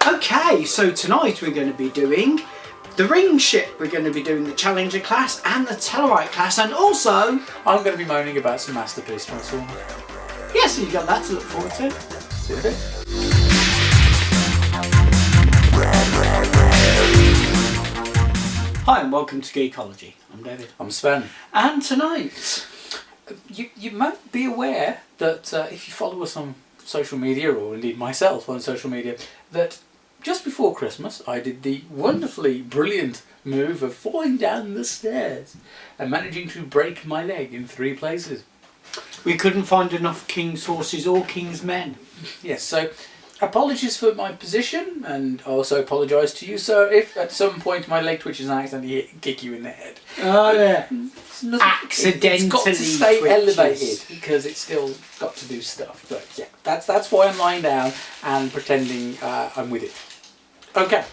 Okay, so tonight we're going to be doing the ring ship, we're going to be doing the Challenger Class and the Tellerite Class, and also... I'm going to be moaning about some masterpiece transformers. Yeah, so you've got that to look forward to. See you in a bit. Hi and welcome to Geekology. I'm David. I'm Sven. And tonight... You might be aware that if you follow us on social media, or indeed myself on social media, that just before Christmas I did the wonderfully brilliant move of falling down the stairs and managing to break my leg in 3 places. We couldn't find enough king's horses or king's men. Yes, so apologies for my position, and I also apologise to you, sir, if at some point my leg twitches and I accidentally kick you in the head. Oh yeah. Accidentally it's got to stay twitches. elevated because it's still got to do stuff. But yeah, that's why I'm lying down and pretending I'm with it. Okay.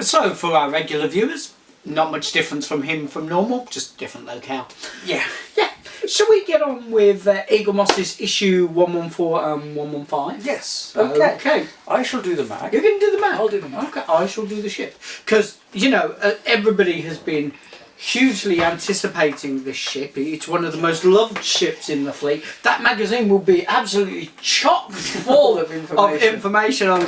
So for our regular viewers, not much difference from him from normal, just different locale. Yeah. Yeah. Shall we get on with Eaglemoss's issue 114 and 115? Yes. Okay. I shall do the mag. You're going to do the map? I'll do the mag. Okay, I shall do the ship. Because, you know, everybody has been hugely anticipating this ship. It's one of the most loved ships in the fleet. That magazine will be absolutely chock full of information on...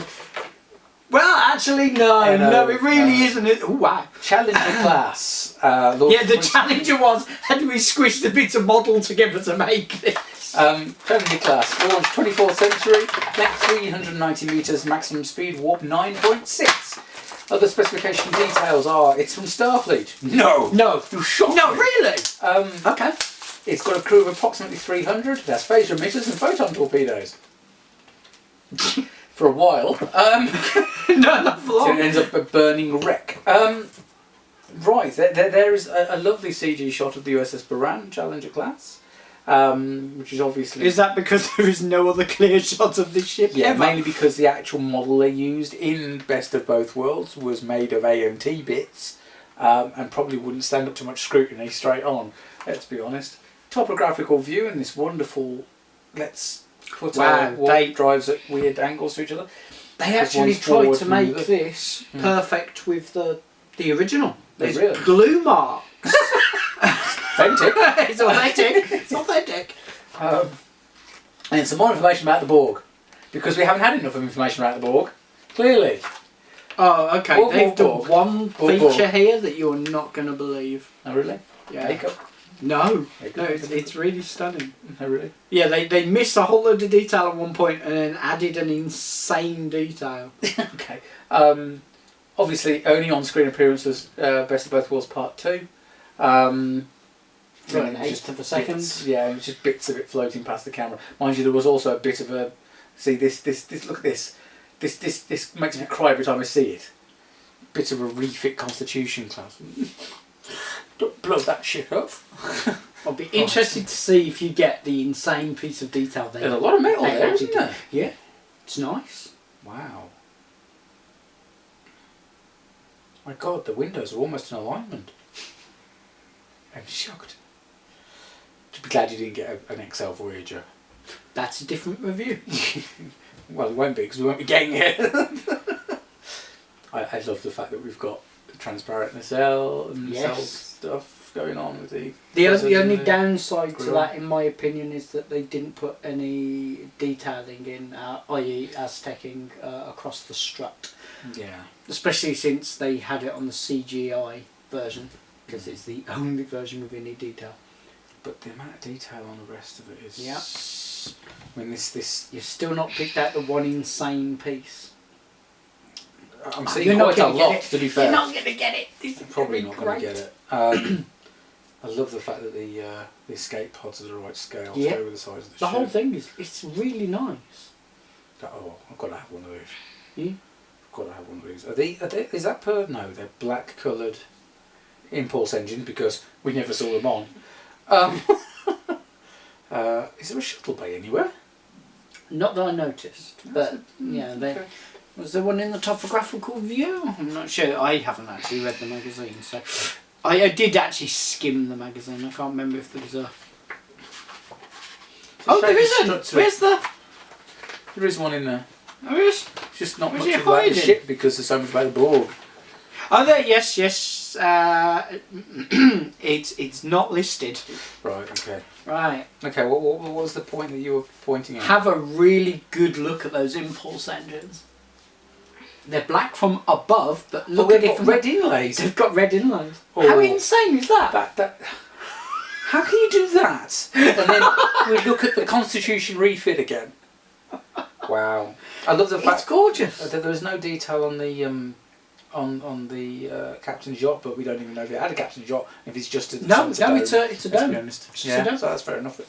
Well, actually, no, it really isn't. Oh, wow. Challenger Class. Yeah, the Challenger was, had we squished a bit of model together to make this? Challenger Class, launched 24th century, length 390 metres, maximum speed, warp 9.6. Other specification details are, it's from Starfleet. No! You shot me. No, really? Okay. It's got a crew of approximately 300, it has phaser emitters and photon torpedoes. For a while. No, not for long. It ends up a burning wreck. Right, there is a lovely CG shot of the U.S.S. Challenger Class, which is obviously... Is that because there is no other clear shot of this ship Yeah, ever? mainly because the actual model they used in Best of Both Worlds was made of AMT bits, and probably wouldn't stand up to much scrutiny straight on, let's be honest. Topographical view and this wonderful... Let's put our warp drives at weird angles to each other. They actually tried to make this perfect with the original. There's glue marks. Authentic. It's authentic. It's authentic. And some more information about the Borg, because we haven't had enough information about the Borg. Clearly. Oh, okay. Borg, They've done Borg. one Borg, feature Borg. here that you're not going to believe. Oh really? Yeah. Makeup. No, it's really stunning. Oh really? Yeah, they missed a whole load of detail at one point and then added an insane detail. Okay. Obviously, only on-screen appearance was Best of Both Worlds Part 2. An eighth of a second. Yeah, it was just bits of it floating past the camera. Mind you, there was also a bit of a... See, this look at this. This makes me cry every time I see it. Bit of a refit Constitution class. Don't blow that shit up. I'll be interested to see if you get the insane piece of detail there. There's a lot of metal there, isn't there? Yeah, it's nice. Wow. My God, the windows are almost in alignment. I'm shocked. Just be glad you didn't get an XL Voyager. That's a different review. Well, it won't be because we won't be getting it. I love the fact that we've got transparent nacelle and cell stuff going on with the only downside to that, in my opinion, is that they didn't put any detailing in, i.e. Aztecing across the strut. Yeah. Especially since they had it on the CGI version, because it's the only version with any detail. But the amount of detail on the rest of it is... Yeah. I mean, this... You've still not picked out the one insane piece. I'm seeing quite a lot, to be fair. You're not going to get it. I'm probably not going to get it. I love the fact that the escape pods are the right scale to go with the size of the ship. The whole thing it's really nice. Oh, I've got to have one of these. Yeah. I've got to have one of these. Are they, is that per... No, they're black coloured impulse engine because we never saw them on. Is there a shuttle bay anywhere? Not that I noticed, but yeah, okay. Was there one in the topographical view? I'm not sure. I haven't actually read the magazine, so I did actually skim the magazine. I can't remember if there was a... Oh, there isn't! Where's the... There is one in there. Oh, yes. It's just not Was much he about the hiding? ship because there's so much about the Borg. Oh, there. Yes. It's not listed. Right. Okay. Right. Okay. What was the point that you were pointing at? Have a really good look at those impulse engines. They're black from above, but look at it from red inlays. They've got red inlays. Oh. How insane is that? That. How can you do that? And then we look at the Constitution refit again. Wow. I love the fact It's gorgeous. that there's no detail on the on the captain's yacht, but we don't even know if it had a captain's yacht. If it's just a No, it's a dome. it's a Let's dome. be honest. It's Yeah, a dome. so that's fair enough.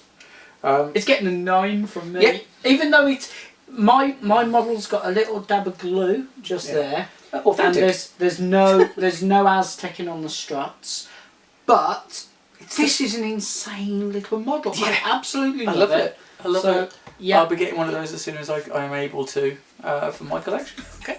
It's getting a 9 from me. Yeah. Even though it's my model's got a little dab of glue just there, Authentic. and there's no Aztecing on the struts, but this is an insane little model. Yeah. I absolutely love, love it. I love So, it. Yeah. I'll be getting one of those as soon as I am able to for my collection. Okay.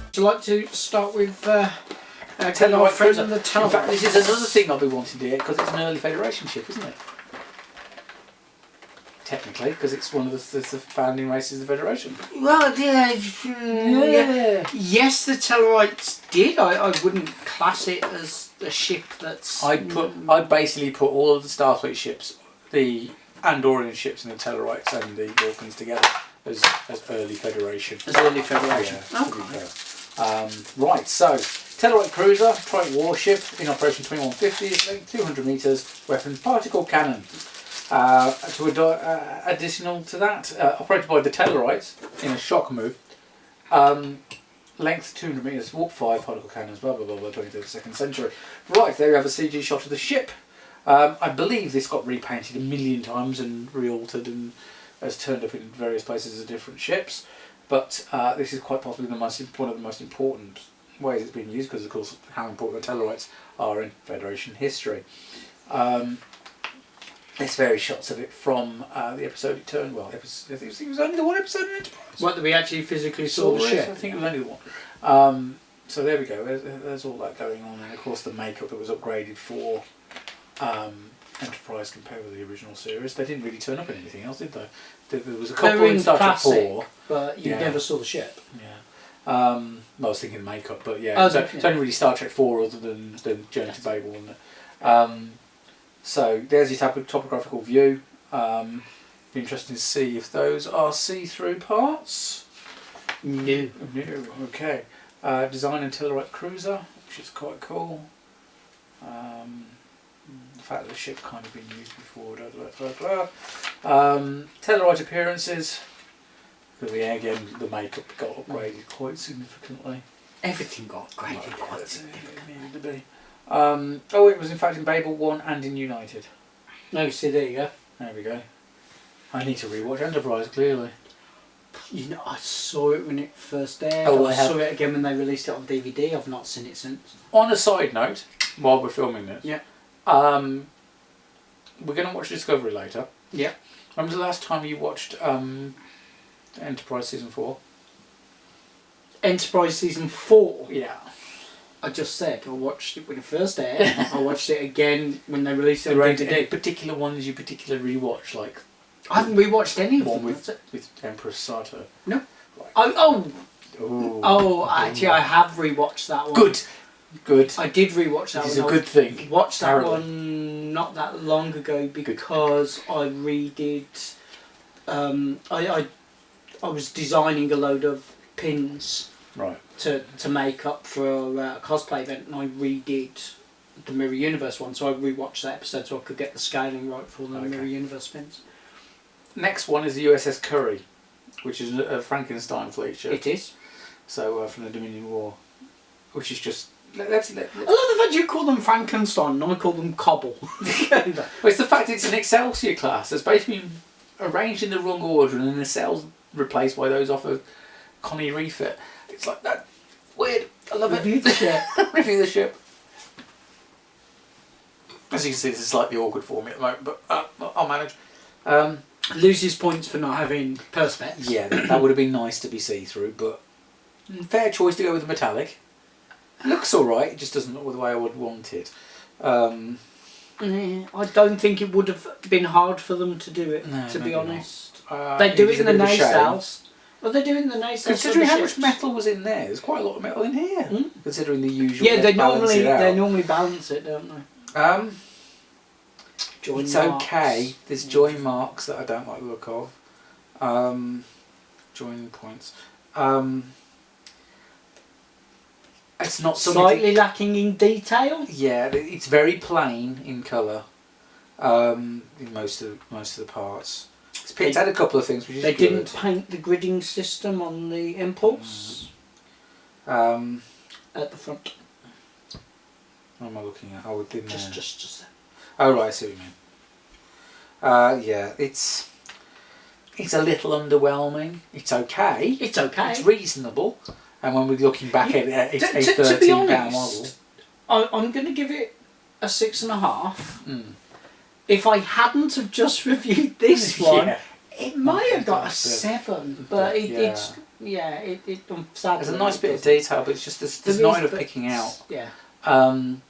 Would you like to start with Tellerite Cruiser. the In fact, this is another thing I'll be wanting to get because it's an early Federation ship, isn't it? Technically, because it's one of the founding races of the Federation. Well, yeah. Yes, the Tellerites did. I wouldn't class it as a ship that's. I'd basically put all of the Starfleet ships, the Andorian ships, and the Tellerites and the Vulcans together as early Federation. As early Federation. Yeah, to be fair. Right, so Tellerite Cruiser, Trident warship in operation 2150, 200 metres, weapons particle cannon. Additional to that, operated by the Tellerites in a shock move. Length 200 metres, warp 5 particle cannons, blah blah blah blah, 22nd century. Right, there you have a CG shot of the ship. I believe this got repainted a million times and re-altered and has turned up in various places as different ships. But this is quite possibly one of the most important ways it's been used because, of course, how important the Tellerites are in Federation history. There's various shots of it from the episode it turned. Well, I think it was only the one episode in Enterprise. What, that we actually physically saw the ship? I think it was only the one. So there we go. There's all that going on, and of course the makeup that was upgraded for Enterprise compared with the original series. They didn't really turn up in anything else, did they? There was a couple in Star Trek 4, but you never saw the ship. Yeah. I was thinking makeup, but yeah, Oh, it's only really Star Trek 4 other than Journey to Babel. So there's your topographical view. Be interesting to see if those are see-through parts. No. No. Okay. Design and Tellerite Cruiser, which is quite cool. The fact that the ship kind of been used before. Tellerite appearances. Because again, the makeup got upgraded quite significantly. Everything got upgraded quite significantly. It needed to be. Oh, it was in fact in Babel 1 and in United. No, see, there you go. There we go. I need to rewatch Enterprise, clearly. You know, I saw it when it first aired. Oh, I saw it again when they released it on DVD. I've not seen it since. On a side note, while we're filming this, yeah, we're going to watch Discovery later. Yeah. When was the last time you watched Enterprise Season 4? Enterprise Season 4? Yeah. I just said I watched it when it first aired. I watched it again when they released it on DVD. Any particular ones you particularly rewatch, like? I haven't rewatched any of them. With Empress Sato. No. Right. Actually, I have rewatched that one. Good. I did rewatch that one. It's a good thing. Watched that one not that long ago because I redid. I was designing a load of pins Right. to make up for a cosplay event, and I redid the Mirror Universe one, so I rewatched that episode so I could get the scaling right for the Mirror Universe spins. Next one is the USS Curry, which is a Frankenstein fleet ship. It is. So from the Dominion War, which is just... I love the fact you call them Frankenstein and I call them Cobble. Well, it's the fact it's an Excelsior class that's basically been arranged in the wrong order, and then the cells replaced by those off of Connie Refit. It's like that. Weird. I love it. Review the ship. Review the ship. As you can see, this is slightly awkward for me at the moment, but I'll manage. Loses points for not having perspex. Yeah, that would have been nice to be see-through, but fair choice to go with the metallic. Looks alright, it just doesn't look the way I would want it. I don't think it would have been hard for them to do it, to be honest. They do it in the nacelles. Well, they do it in the nacelles. Considering how much metal was in there, there's quite a lot of metal in here. Considering the usual. Yeah, they normally balance it, don't they? It's okay. There's join marks that I don't like the look of. Join points. It's not slightly lacking in detail. Yeah, it's very plain in colour. In most of the parts. It's had a couple of things which is They good. didn't paint the gridding system on the impulse. At the front. What am I looking at? Oh, it didn't. Just there. Oh right, I see what you mean. Yeah, it's a little underwhelming. It's okay. It's okay. It's reasonable. And when we're looking back at it, it's a to be £13 honest, model. I'm going to give it a 6.5. If I hadn't have just reviewed this one, it might have got a 7. But it's sad. There's a nice bit of detail, but it's just there's not enough picking out. Yeah. I'm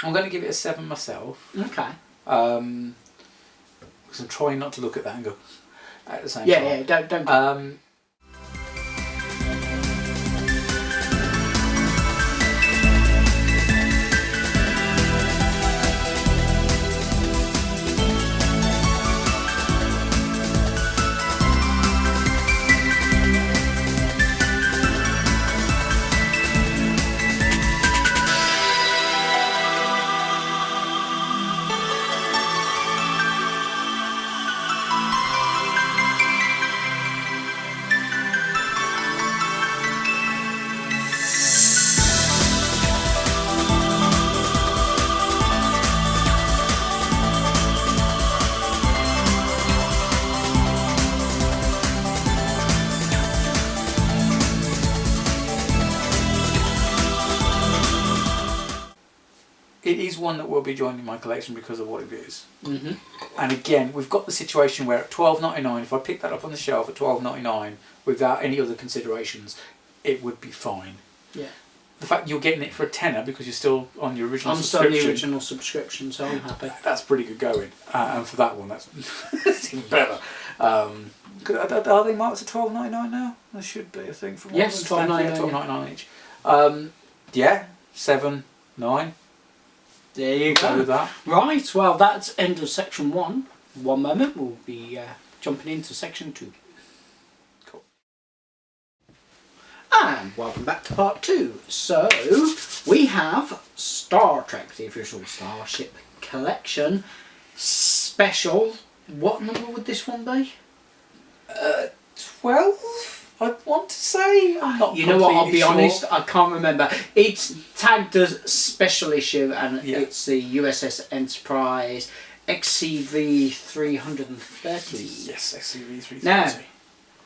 going to give it a 7 myself. Okay. Because I'm trying not to look at that and go at the same time. Yeah, don't. It is one that will be joining my collection because of what it is. And again, we've got the situation where at $12.99, if I pick that up on the shelf at $12.99 without any other considerations, it would be fine. Yeah. The fact you're getting it for a tenner because you're still on your original subscription. I'm still on the original subscription, so I'm happy. That's pretty good going. And for that one, that's even better. Are they marked at $12.99 now? They should be, I think. From yes, $12.99 each. Yeah, 7, 9. There you go. With that. Right, well that's end of section 1. One moment, we'll be jumping into section 2. Cool. And welcome back to part 2. So, we have Star Trek, the official Starship Collection special. What number would this one be? 12? I want to say. I'm not. You know what? I'll be sure. honest. I can't remember. It's tagged as special issue, and it's the U.S.S. Enterprise XCV-330. Yes, XCV-330. Now,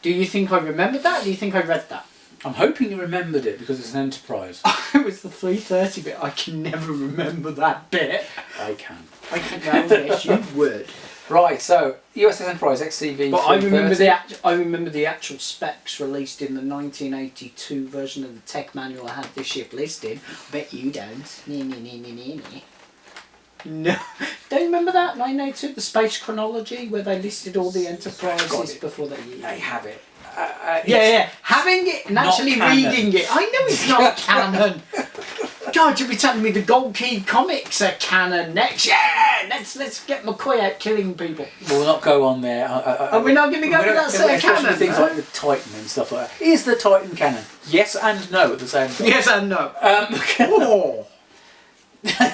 do you think I remembered that? Or do you think I read that? I'm hoping you remembered it because it's an Enterprise. It was the 330 bit. I can never remember that bit. I can. I can. No, yes, you would. Right, so USS Enterprise XCV-330. But I remember the actual specs released in the 1982 version of the tech manual I had this ship listed. I bet you don't. No, don't you remember that 1982, the Space Chronology, where they listed all the Enterprises before they used it. They have it. Having it and actually reading it. I know it's not canon. God, you'll be telling me the Gold Key comics are canon next. Yeah, right, let's get McCoy out killing people. We'll not go on there. Are we not going to go with that set of especially canon? things like the Titan and stuff like that. Is the Titan canon? Yes and no at the same time. Yes and no. Oh.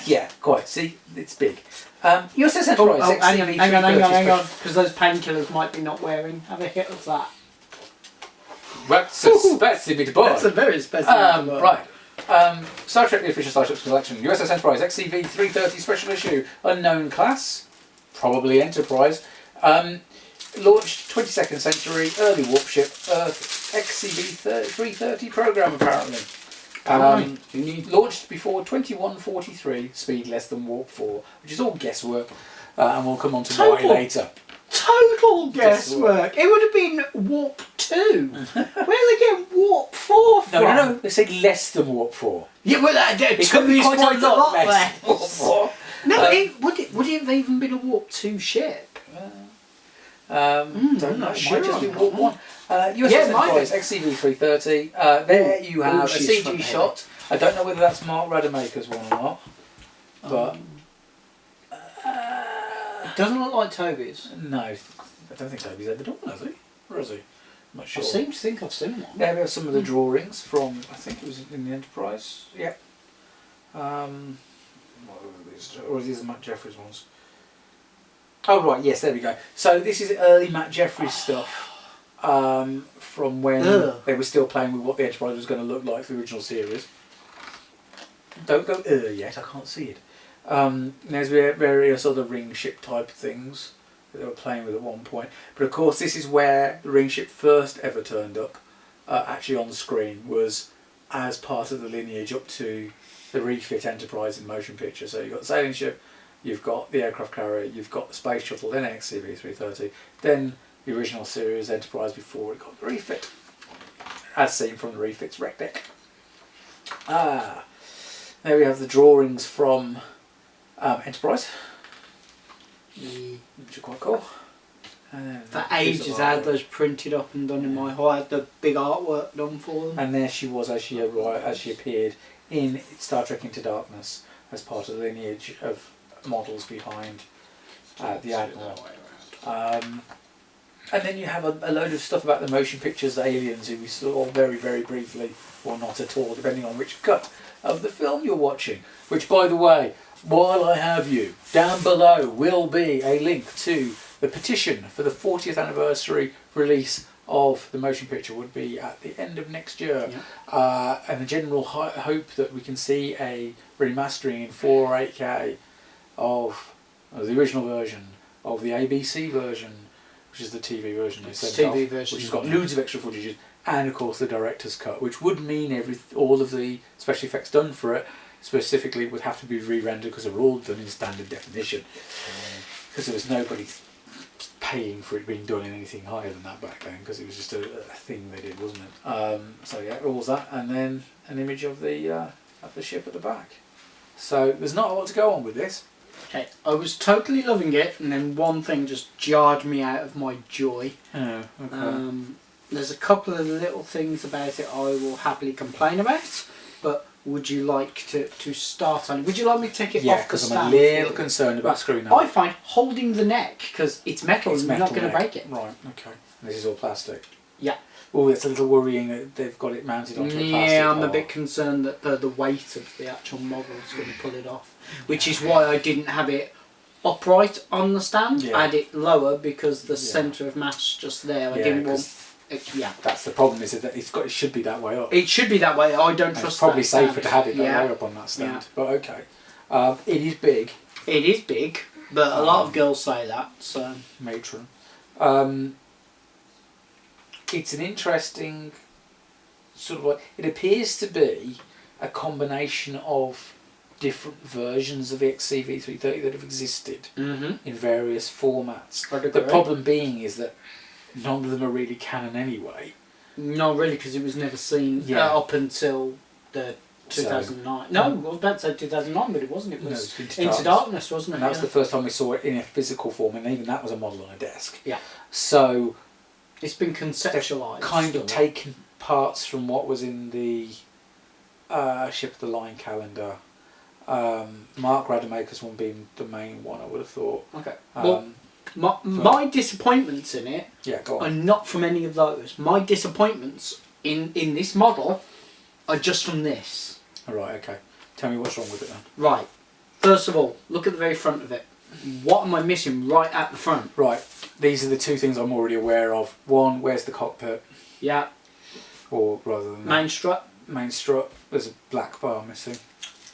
Yeah, quite. See, it's big. U.S.S. Enterprise. Hang on, because those painkillers might be not wearing. Have a hit of that. That's a specimen to That's a very specimen. Right. Star Trek: The Official Starships Collection. U.S.S. Enterprise XCV-330 Special Issue. Unknown class. Probably Enterprise. Launched 22nd century. Early warp ship. Earth. XCV-330 program apparently. Launched before 2143. Speed less than warp 4. Which is all guesswork. And we'll come on to why later. Total guesswork. It would have been warp 2. Where are they getting warp 4 from? No. They said less than warp 4. Yeah, well, it could be quite a lot less. Warp 4. No, would it have even been a warp 2 ship? Don't know. It Sure might just be warp 1. USS Yeah, Enterprise XCV-330. There you have a CG shot. I don't know whether that's Mark Rademacher's one or not, but. Doesn't look like Toby's. No, I don't think Toby's ever done one, has he? Or has he? I'm not sure. I seem to think I've seen one. There we have some of the drawings from, I think it was in the Enterprise. Yeah. What are these? Or these are Matt Jeffries ones? Oh right, yes, there we go. So this is early Matt Jeffries stuff from when they were still playing with what the Enterprise was going to look like for the original series. Don't go yet, I can't see it. There's various other ring ship type things that they were playing with at one point. But of course this is where the ring ship first ever turned up, actually on the screen, was as part of the lineage up to the refit Enterprise in motion picture. So you've got the sailing ship, you've got the aircraft carrier, you've got the space shuttle, then XCV-330, then the original series Enterprise before it got the refit, as seen from the refit's wreck deck. There we have the drawings from Enterprise, which are quite cool. For ages I had those printed up and done in my hall. I had the big artwork done for them. And there she was as she appeared in Star Trek Into Darkness as part of the lineage of models behind the Admiral. And then you have a load of stuff about the motion pictures, the aliens, who we saw very, very briefly, or not at all, depending on which cut of the film you're watching. Which, by the way, while I have you, down below will be a link to the petition for the 40th anniversary release of the motion picture. Would be at the end of next year. Yeah. And the general hope that we can see a remastering in 4 or 8K of the original version, of the ABC version, which is the TV version they sent off, which has got loads of extra footages, and of course the director's cut, which would mean all of the special effects done for it specifically would have to be re-rendered because they were all done in standard definition, because there was nobody paying for it being done in anything higher than that back then, because it was just a thing they did, wasn't it? So yeah, all that, and then an image of the ship at the back. So there's not a lot to go on with this. Okay, I was totally loving it, and then one thing just jarred me out of my joy. Oh, okay. There's a couple of little things about it I will happily complain about, but would you like to start on it? Would you like me to take it off the stand? Yeah, because I'm a little concerned about screwing that. I find holding the neck, because it's metal, and you're not going to break it. Right, okay. This is all plastic. Yeah. Oh, it's a little worrying that they've got it mounted onto a plastic. Yeah, I'm a bit concerned that the weight of the actual model is going to pull it off, which is why I didn't have it upright on the stand. Yeah. I had it lower because the centre of mass just there. I didn't want. That's the problem. Is that it should be that way up. It should be that way. I don't trust. It's probably safer stand. to have it that way up on that stand. Yeah. But okay, it is big. It is big, but a lot of girls say that. So matron. It's an interesting sort of like, it appears to be a combination of different versions of the XCV-330 that have existed in various formats. The problem being is that none of them are really canon anyway. Not really, because it was never seen up until the 2009. No, I was about to say 2009, but it wasn't. It was Into Darkness, wasn't it? And that was the first time we saw it in a physical form, and even that was a model on a desk. Yeah. So it's been conceptualised. Kind of taken parts from what was in the Ship of the Line calendar, Mark Rademacher's one being the main one, I would have thought. Okay. Well, my disappointments in it go are on. not from any of those. My disappointments in this model are just from this. Right, okay. Tell me what's wrong with it then. Right. First of all, look at the very front of it. What am I missing right at the front? Right. These are the two things I'm already aware of. One, where's the cockpit? Yeah. Or rather than Main strut. Main strut. There's a black bar missing.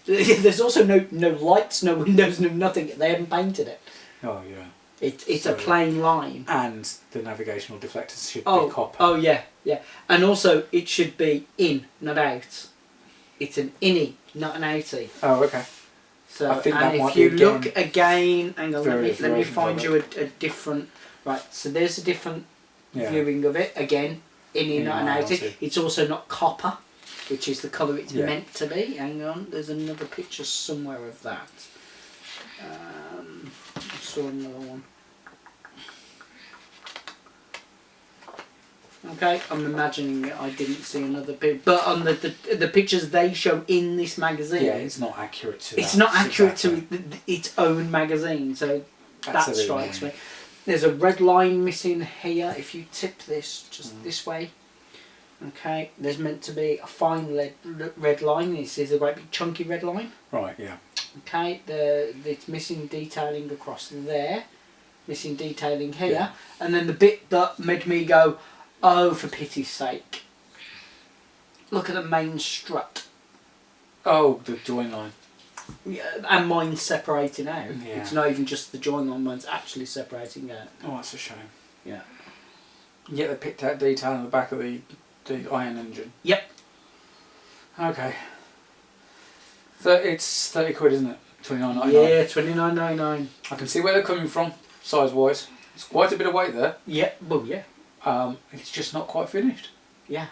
There's also no lights, no windows, no nothing. They haven't painted it. Oh yeah. It's a plain line. And the navigational deflectors should be copper. Oh yeah, yeah. And also it should be in, not out. It's an innie, not an outie. Oh, okay. So, I think and that if might you be look again, hang on, let me versions find of you a different. Right, so there's a different viewing of it. Again, innie, not an outie. It's also not copper, which is the colour it's meant to be. Hang on, there's another picture somewhere of that. I saw another one. Okay, I'm imagining it. I didn't see another picture, but on the pictures they show in this magazine, it's not accurate to. It's not accurate to its own magazine, so that strikes me. There's a red line missing here. If you tip this just this way, okay, there's meant to be a fine red line. This is a great big chunky red line. Right. Yeah. Okay, it's missing detailing across there, missing detailing here, and then the bit that made me go, oh, for pity's sake. Look at the main strut. Oh, the join line. Yeah, and mine's separating out. Yeah. It's not even just the join line, mine's actually separating out. Oh, that's a shame. Yeah. Yeah, they picked out detail on the back of the iron engine. Yep. Okay. It's 30 quid, isn't it? £29.99. Yeah, £29.99. I can see where they're coming from, size-wise. It's quite a bit of weight there. Yeah, well, yeah. It's just not quite finished. Yeah.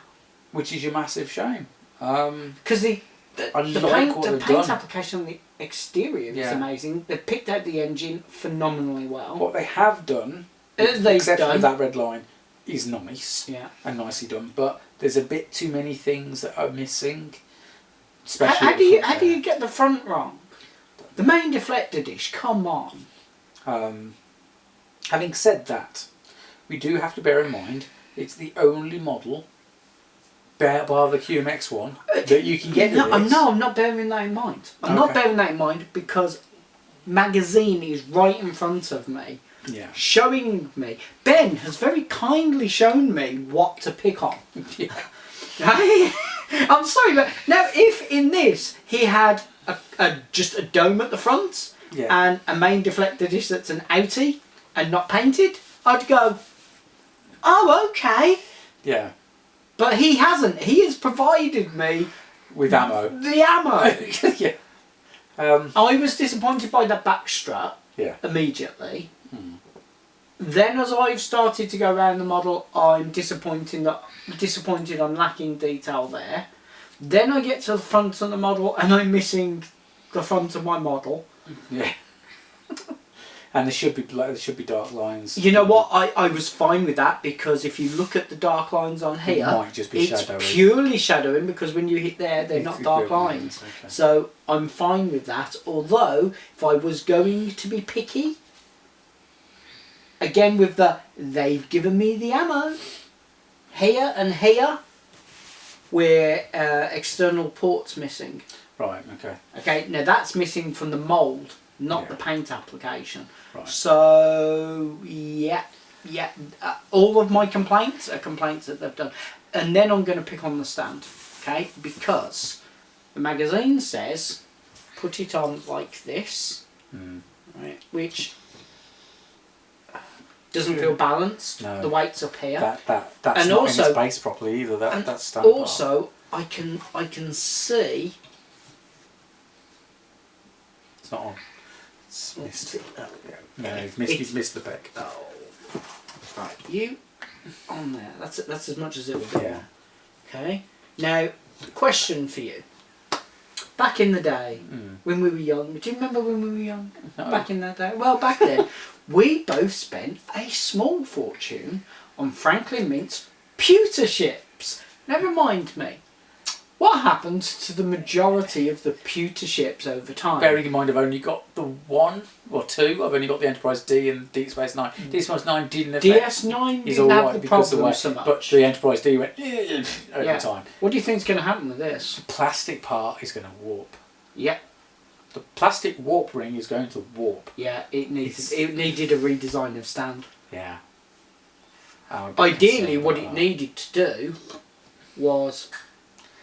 Which is a massive shame. Because the paint application on the exterior is amazing. They picked out the engine phenomenally well. What they have done, except for that red line, is nice. Yeah. And nicely done. But there's a bit too many things that are missing. How do you get the front wrong? The main deflector dish, come on. Having said that, we do have to bear in mind it's the only model, bar the QMX one, that you can get. I'm not bearing that in mind. I'm not bearing that in mind because magazine is right in front of me, showing me. Ben has very kindly shown me what to pick on. I'm sorry, but now if in this he had just a dome at the front and a main deflector dish that's an outie and not painted, I'd go, oh, okay. Yeah. But he hasn't. He has provided me with ammo. The ammo. Yeah. I was disappointed by the back strut. Yeah. Immediately. Then, as I've started to go around the model, I'm disappointed on lacking detail there. Then I get to the front of the model and I'm missing the front of my model. Yeah. And there should be dark lines. You know what? I was fine with that because if you look at the dark lines on here, it might just be it's purely shadowing because when you hit there, they're not dark lines. Okay. So I'm fine with that. Although, if I was going to be picky, again with they've given me the ammo here and here, where external ports missing. Right. Okay. Okay. Now that's missing from the mould, not the paint application. Right. So all of my complaints are complaints that they've done, and then I'm going to pick on the stand, okay? Because the magazine says put it on like this, right? Which doesn't feel balanced. No. The weight's up here. That's and not also, in space properly either. That's stand also part. I can see. It's not on. It's missed. No, you've missed the pick. Oh, right. You on there. That's as much as it will go on. Okay. Now, question for you. Back in the day, when we were young, do you remember when we were young? No. Back in that day? Well, back then, we both spent a small fortune on Franklin Mint's pewter ships. Now, remind me, What happens to the majority of the pewter ships over time? Bearing in mind I've only got the one or two. I've only got the Enterprise D and Deep Space Nine. Deep Space Nine didn't affect. DS9 Is didn't all have right the because the problem way, so much. but the Enterprise D went over time. What do you think's going to happen with this? The plastic part is going to warp. Yeah. The plastic warp ring is going to warp. Yeah, it needed a redesign of stand. Yeah. Ideally, what it needed to do was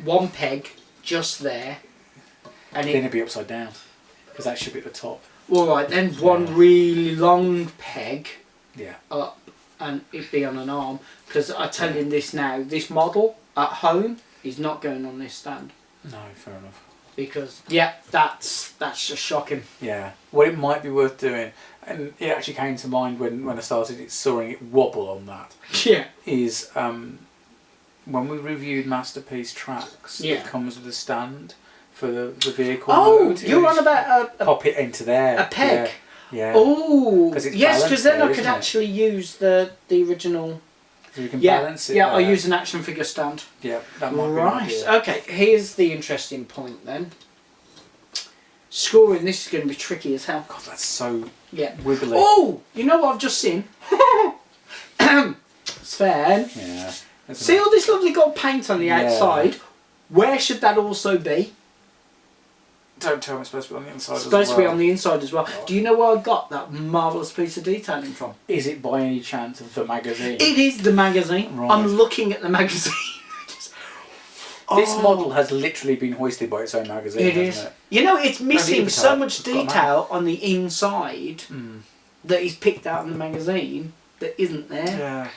one peg just there, and then it'd be upside down because that should be at the top. All right, then one really long peg. Yeah. Up, and it'd be on an arm. Because I tell you this now, this model at home is not going on this stand. No, fair enough. Because that's just shocking. Yeah. What it might be worth doing, and it actually came to mind when I started sawing it wobble on that. Yeah. Is when we reviewed Masterpiece Tracks, yeah. it comes with a stand for the vehicle. Oh, mode. you're on about a pop it into there. A peg. Yeah. Oh, it's yes, because then there, I could actually use the original. So you can balance it. Yeah, I'll use an action figure stand. Yeah, that might be right. an idea. Okay, here's the interesting point then. Scoring this is going to be tricky as hell. God, that's so Oh, wibbly. you know what I've just seen? Sven. Yeah. See all this lovely gold paint on the outside? Where should that also be? Don't tell me it's supposed to be on the inside It's supposed as well. to be on the inside as well. Do you know where I got that marvellous piece of detailing from? Is it by any chance the magazine? It is the magazine. Right. I'm looking at the magazine. This model has literally been hoisted by its own magazine, It hasn't is. it? You know, it's missing so much It's got a detail on the inside that is picked out in the magazine that isn't there. Yeah.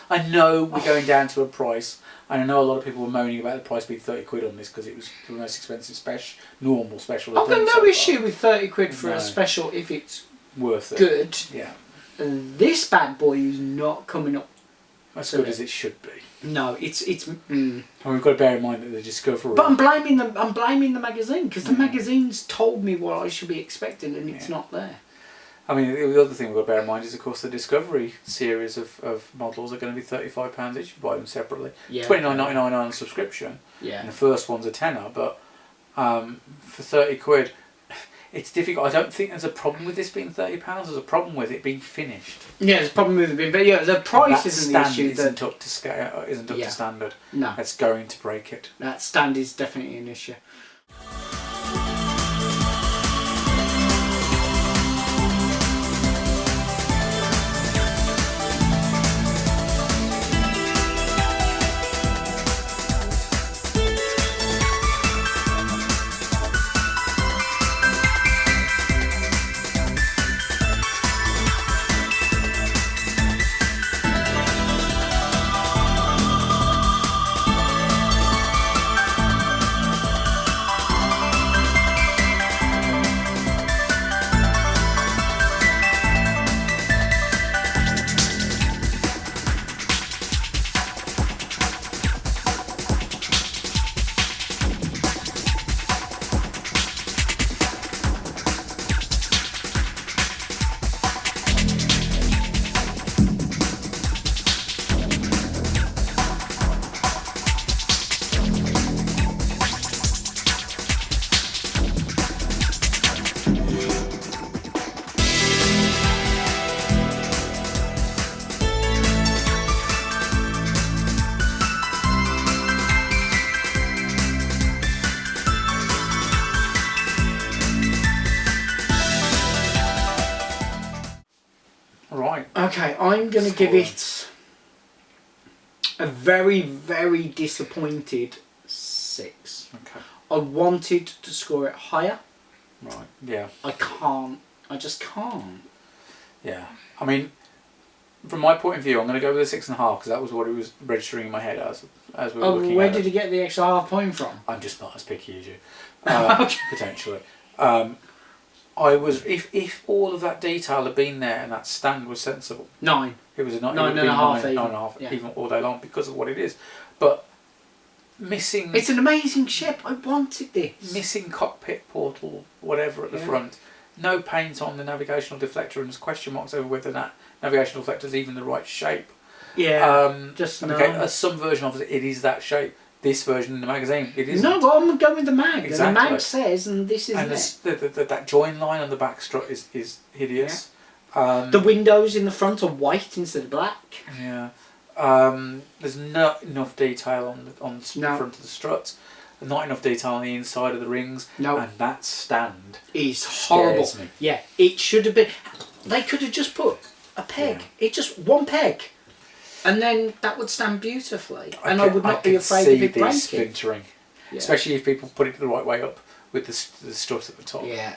I know we're going down to a price, and I know a lot of people were moaning about the price being 30 quid on this because it was the most expensive normal special. I've got no issue with 30 quid for a special if it's worth it. good. Yeah. And this bad boy is not coming up as good as it should be. No, it's. And we've got to bear in mind that the Discovery. But I'm blaming the magazine because the magazine's told me what I should be expecting, and it's not there. I mean, the other thing we've got to bear in mind is, of course, the Discovery series of models are going to be £35 each if you buy them separately. Yeah. $29.99 on subscription. Yeah. And the first one's a tenner, but for 30 quid, it's difficult. I don't think there's a problem with this being £30. There's a problem with it being finished. Yeah, there's a problem with it being, but yeah, the price isn't the issue. Isn't up to scale. Isn't up to standard. No, it's going to break it. That stand is definitely an issue. Okay, I'm going to give it a very, very disappointed 6. Okay. I wanted to score it higher. Right. Yeah. I can't. I just can't. Yeah. I mean, from my point of view, I'm going to go with a 6.5 because that was what it was registering in my head as we were looking at it. Where did you get the extra half point from? I'm just not as picky as you. Okay. Potentially. I was if all of that detail had been there and that stand was sensible. 9. It was a 9.5 even. Even all day long because of what it is. But missing. It's an amazing ship. I wanted this. Missing cockpit portal, whatever at the front. No paint on the navigational deflector, and there's question marks over whether that navigational deflector is even the right shape. Yeah. Some version of it is that shape. this version in the magazine. It isn't. No, but I'm going with the mag. Exactly. And the mag says, and this is that join line on the back strut is hideous. Yeah. The windows in the front are white instead of black. Yeah. There's not enough detail on the front of the struts. Not enough detail on the inside of the rings. No. And that stand is horrible. Me. Yeah, it should have been. They could have just put a peg. Yeah. It just one peg, and then that would stand beautifully. I would not be afraid of it breaking. Splintering, especially if people put it the right way up with the strut at the top. Yeah,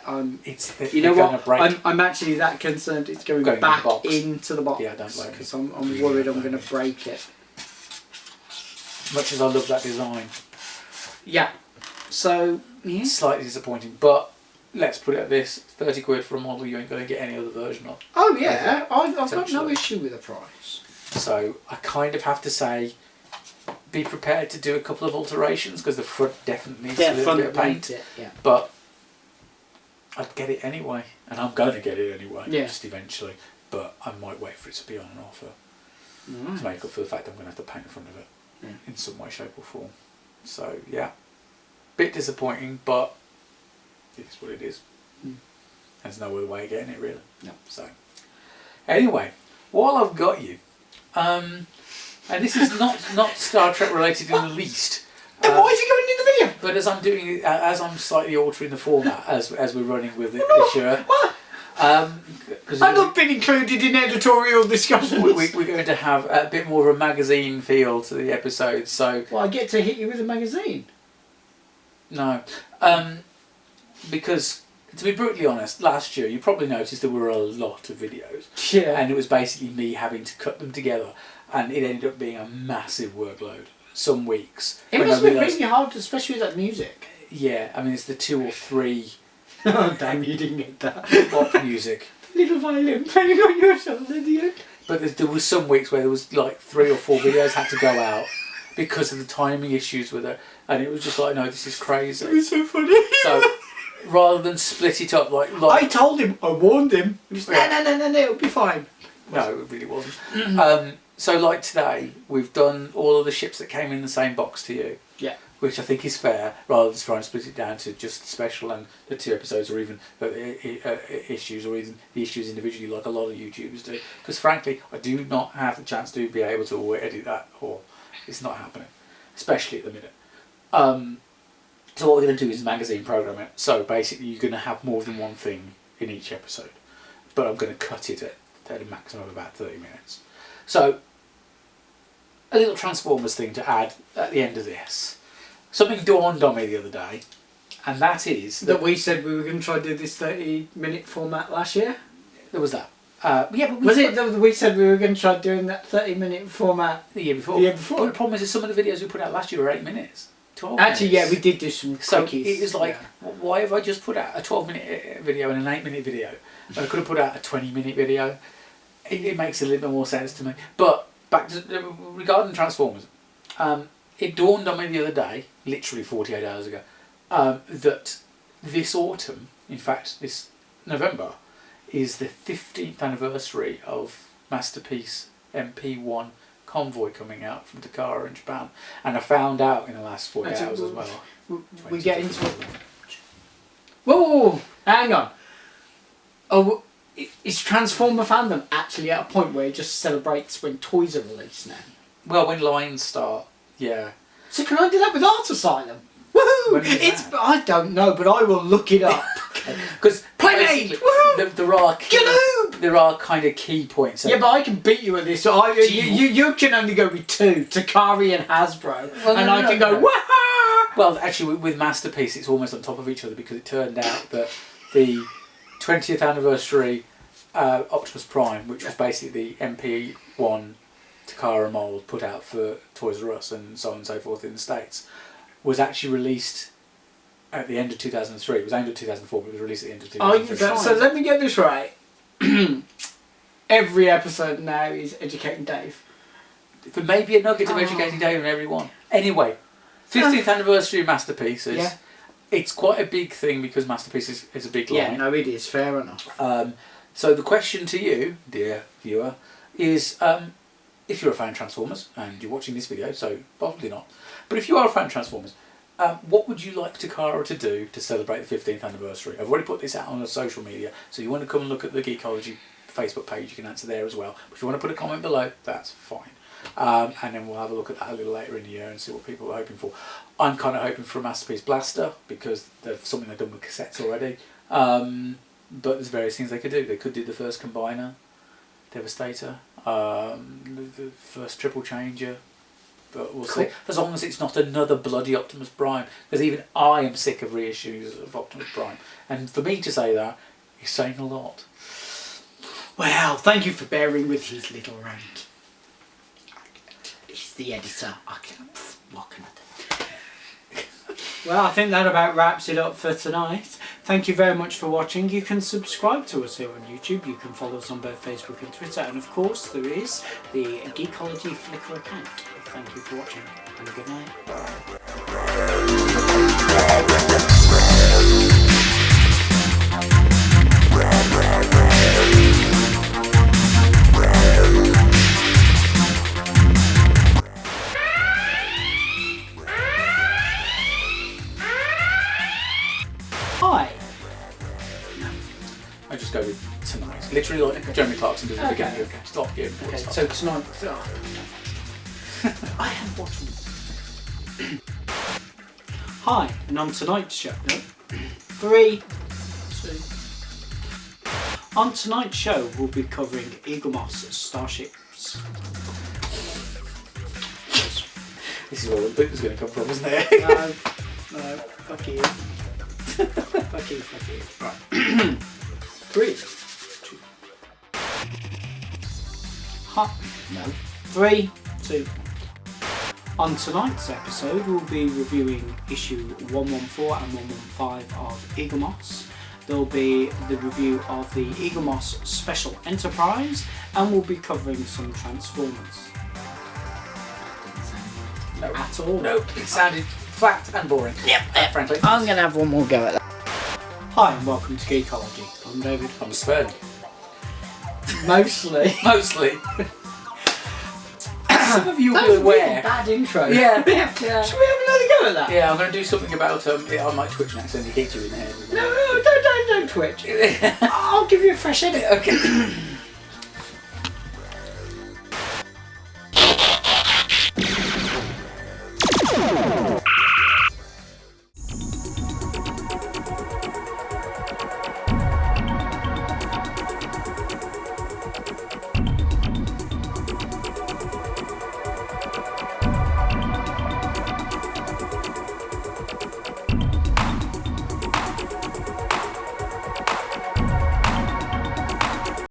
you know what? I'm actually that concerned. It's going back into the box. Yeah, I don't like it because I'm worried I'm going to break it. Much as I love that design. Yeah. So yeah. Slightly disappointing, but let's put it at this: 30 quid for a model you ain't going to get any other version of. Oh yeah, I've got no issue with the price. So I kind of have to say, be prepared to do a couple of alterations because the front definitely needs a little bit of paint. But I'd get it anyway, and I'm going to get it anyway, just eventually. But I might wait for it to be on an offer to make up for the fact I'm going to have to paint the front of it in some way, shape, or form. So yeah, bit disappointing, but it's what it is. There's no other way of getting it really. No. So anyway, while I've got you, and this is not Star Trek related in the least. Then why is it going in the video? But as I'm doing it, as I'm slightly altering the format as we're running with it this year. Because I've not been included in editorial discussions. We're going to have a bit more of a magazine feel to the episode, so... Well, I get to hit you with a magazine. No. Because, to be brutally honest, last year you probably noticed there were a lot of videos. Yeah. And it was basically me having to cut them together, and it ended up being a massive workload. Some weeks. It must be really hard, especially with that music. Yeah, I mean, it's the 2 or 3... Oh, damn, you didn't get that. Pop music. Little violin playing on your shoulder, idiot. But there was some weeks where there was like 3 or 4 videos had to go out because of the timing issues with it, and it was just like, no, this is crazy. It was so funny. So rather than split it up like I told him, I warned him. He was, no, it'll be fine. No, it really wasn't. So like today, we've done all of the ships that came in the same box to you. Yeah. Which I think is fair, rather than trying to split it down to just the special and the 2 episodes, or even issues, or even the issues individually, like a lot of YouTubers do. Because frankly, I do not have the chance to be able to edit that, or it's not happening, especially at the minute. So what we're going to do is magazine program it. So basically, you're going to have more than one thing in each episode, but I'm going to cut it at a maximum of about 30 minutes. So a little Transformers thing to add at the end of this. Something dawned on me the other day, and that is... That we said we were going to try to do this 30-minute format last year? There was that. Yeah, but was it that we said we were going to try doing that 30-minute format the year before? The year before. Well, the problem is that some of the videos we put out last year were 8 minutes. 12 Actually, minutes. yeah, we did do some quickies. So it was like, why have I just put out a 12-minute video and an 8-minute video? I could have put out a 20-minute video. It makes a little bit more sense to me. But back to regarding Transformers, it dawned on me the other day, literally 48 hours ago, that this autumn, in fact this November, is the 15th anniversary of Masterpiece MP1 Convoy coming out from Takara in Japan. And I found out in the last 48 hours as well. We get into it. Whoa, hang on. Oh, is Transformer fandom actually at a point where it just celebrates when toys are released now? Well, when lines start, yeah. So can I do that with Art Asylum? Woohoo! I don't know, but I will look it up. Because Playmate! There are kind of key points. Yeah, but I can beat you at this. You can only go with 2, Takari and Hasbro, and I can go, wah! Well, actually, with Masterpiece, it's almost on top of each other because it turned out that the 20th anniversary Optimus Prime, which was basically the MP1 Takara mould put out for Toys R Us and so on and so forth in the States, was actually released at the end of 2003. It was aimed at 2004, but it was released at the end of 2003. So let me get this right. Every episode now is Educating Dave. There may be a nugget of Educating Dave in every one. Anyway, 15th anniversary of Masterpieces. Yeah. It's quite a big thing because Masterpiece is a big line. Yeah, no, it is. Fair enough. So the question to you, dear viewer, is if you're a fan of Transformers, and you're watching this video, so probably not, but if you are a fan of Transformers, what would you like Takara to do to celebrate the 15th anniversary? I've already put this out on the social media, so you want to come and look at the Geekology Facebook page, you can answer there as well. But if you want to put a comment below, that's fine. And then we'll have a look at that a little later in the year and see what people are hoping for. I'm kind of hoping for a Masterpiece Blaster, because there's something they've done with cassettes already. But there's various things they could do. They could do the first Combiner, Devastator, the first Triple Changer. But we'll see. As long as it's not another bloody Optimus Prime. Because even I am sick of reissues of Optimus Prime. And for me to say that is saying a lot. Well, thank you for bearing with his little rant. He's the editor. What can I do? Well, I think that about wraps it up for tonight. Thank you very much for watching. You can subscribe to us here on YouTube. You can follow us on both Facebook and Twitter. And of course, there is the Geekology Flickr account. Thank you for watching, and good night. Hi. I just go with tonight. Literally like Jeremy Clarkson does at the beginning of Stop Game. Okay, so tonight. I am watching. Hi, and on tonight's show, 3, 2. On tonight's show, we'll be covering Eaglemoss Starships. This is where the book was going to come from, wasn't it? No, fuck you. fuck you. Right. 3, 2. No. 3, 2. On tonight's episode, we'll be reviewing issue 114 and 115 of Eaglemoss. There'll be the review of the Eaglemoss Special Enterprise, and we'll be covering some Transformers. No. At all? No, it sounded flat and boring. Yep, frankly. I'm going to have one more go at that. Hi, and welcome to Geekology. I'm David. I'm Sven. Mostly. Mostly. Some of you That will was be a really aware. bad intro. Yeah. Should we have another go at that? Yeah, I'm going to do something about I might twitch and accidentally hit you in the head. No, don't twitch. I'll give you a fresh edit. Okay.